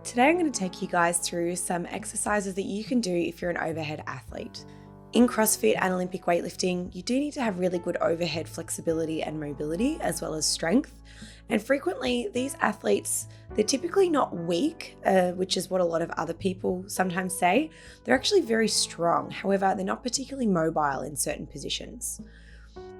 Today I'm going to take you guys through some exercises that you can do if you're an overhead athlete. In CrossFit and Olympic weightlifting, you do need to have really good overhead flexibility and mobility as well as strength. And frequently these athletes, they're typically not weak, which is what a lot of other people sometimes say. They're actually very strong. However, they're not particularly mobile in certain positions.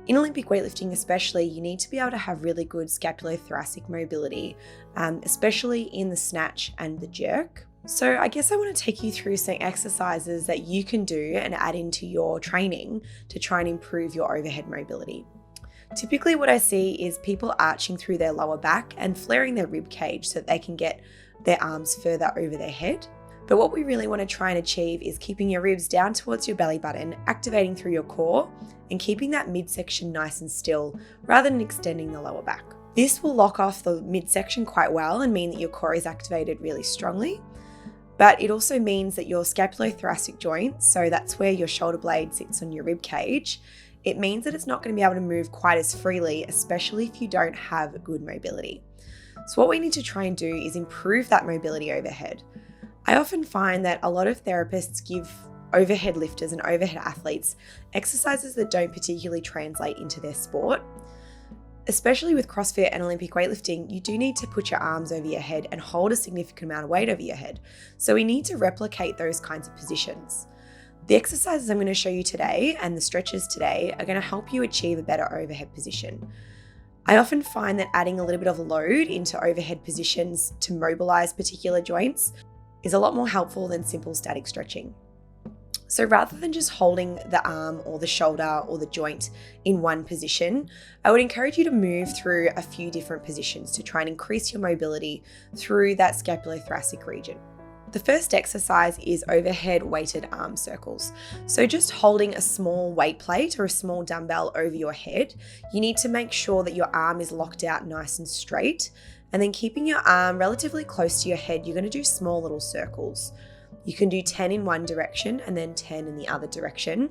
In Olympic weightlifting especially, you need to be able to have really good scapulo-thoracic mobility, especially in the snatch and the jerk. So I guess I want to take you through some exercises that you can do and add into your training to try and improve your overhead mobility. Typically what I see is people arching through their lower back and flaring their rib cage so that they can get their arms further over their head. But what we really want to try and achieve is keeping your ribs down towards your belly button, activating through your core, and keeping that midsection nice and still rather than extending the lower back. This will lock off the midsection quite well and mean that your core is activated really strongly. But it also means that your scapulo-thoracic joint, so that's where your shoulder blade sits on your rib cage, it means that it's not going to be able to move quite as freely, especially if you don't have good mobility. So what we need to try and do is improve that mobility overhead. I often find that a lot of therapists give overhead lifters and overhead athletes exercises that don't particularly translate into their sport. Especially with CrossFit and Olympic weightlifting, you do need to put your arms over your head and hold a significant amount of weight over your head. So we need to replicate those kinds of positions. The exercises I'm going to show you today and the stretches today are going to help you achieve a better overhead position. I often find that adding a little bit of load into overhead positions to mobilize particular joints is a lot more helpful than simple static stretching. So rather than just holding the arm or the shoulder or the joint in one position, I would encourage you to move through a few different positions to try and increase your mobility through that scapulo-thoracic region. The first exercise is overhead weighted arm circles. So just holding a small weight plate or a small dumbbell over your head, you need to make sure that your arm is locked out nice and straight. And then keeping your arm relatively close to your head, you're going to do small little circles. You can do 10 in one direction and then 10 in the other direction.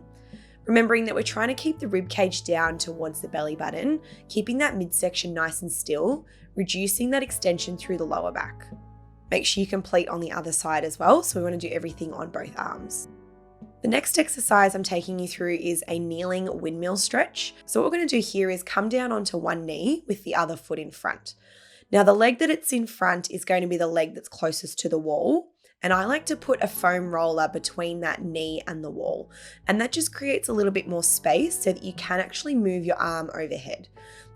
Remembering that we're trying to keep the rib cage down towards the belly button, keeping that midsection nice and still, reducing that extension through the lower back. Make sure you complete on the other side as well, so we want to do everything on both arms. The next exercise I'm taking you through is a kneeling windmill stretch. So what we're going to do here is come down onto one knee with the other foot in front. Now the leg that it's in front is going to be the leg that's closest to the wall. And I like to put a foam roller between that knee and the wall. And that just creates a little bit more space so that you can actually move your arm overhead.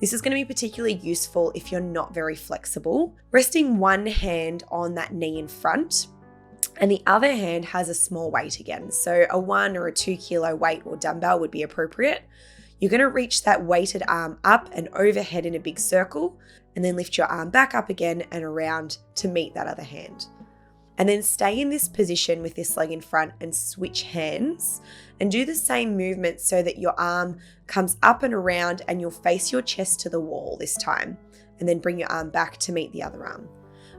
This is going to be particularly useful if you're not very flexible. Resting one hand on that knee in front and the other hand has a small weight again. So a 1 or a 2 kilo weight or dumbbell would be appropriate. You're going to reach that weighted arm up and overhead in a big circle and then lift your arm back up again and around to meet that other hand. And then stay in this position with this leg in front and switch hands and do the same movement so that your arm comes up and around and you'll face your chest to the wall this time. And then bring your arm back to meet the other arm.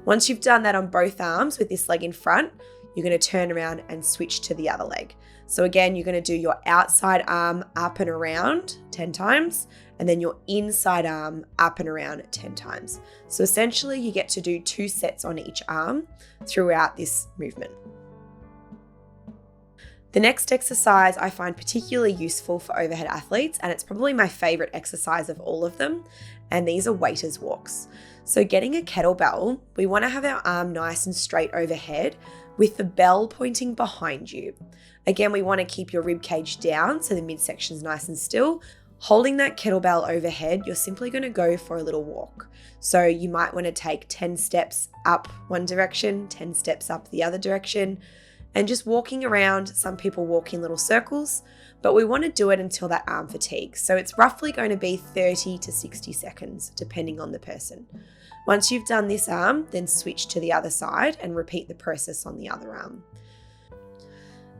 Once you've done that on both arms with this leg in front, you're going to turn around and switch to the other leg. So again, you're going to do your outside arm up and around 10 times, and then your inside arm up and around 10 times. So essentially you get to do 2 sets on each arm throughout this movement. The next exercise I find particularly useful for overhead athletes, and it's probably my favorite exercise of all of them, and these are waiter's walks. So getting a kettlebell, we want to have our arm nice and straight overhead with the bell pointing behind you. Again, we want to keep your rib cage down so the midsection is nice and still. Holding that kettlebell overhead, you're simply going to go for a little walk. So you might want to take 10 steps up one direction, 10 steps up the other direction, and just walking around. Some people walk in little circles, but we want to do it until that arm fatigue. So it's roughly going to be 30 to 60 seconds, depending on the person. Once you've done this arm, then switch to the other side and repeat the process on the other arm.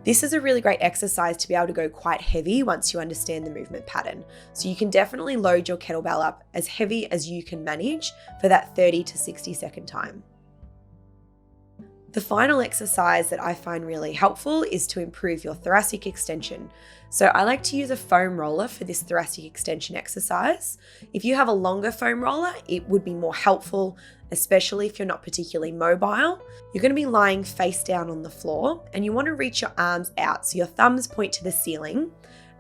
This is a really great exercise to be able to go quite heavy once you understand the movement pattern. So you can definitely load your kettlebell up as heavy as you can manage for that 30 to 60 second time. The final exercise that I find really helpful is to improve your thoracic extension. So I like to use a foam roller for this thoracic extension exercise. If you have a longer foam roller, it would be more helpful, especially if you're not particularly mobile. You're going to be lying face down on the floor and you want to reach your arms out so your thumbs point to the ceiling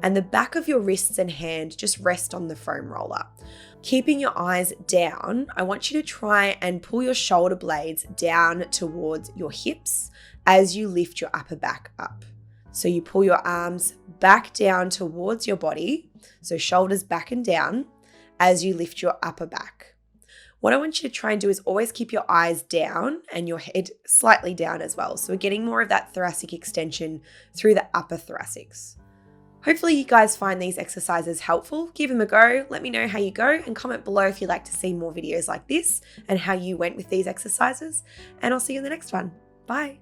and the back of your wrists and hand just rest on the foam roller. Keeping your eyes down, I want you to try and pull your shoulder blades down towards your hips as you lift your upper back up. So you pull your arms back down towards your body, so shoulders back and down as you lift your upper back. What I want you to try and do is always keep your eyes down and your head slightly down as well. So we're getting more of that thoracic extension through the upper thoracics. Hopefully you guys find these exercises helpful. Give them a go. Let me know how you go and comment below if you'd like to see more videos like this and how you went with these exercises. And I'll see you in the next one. Bye.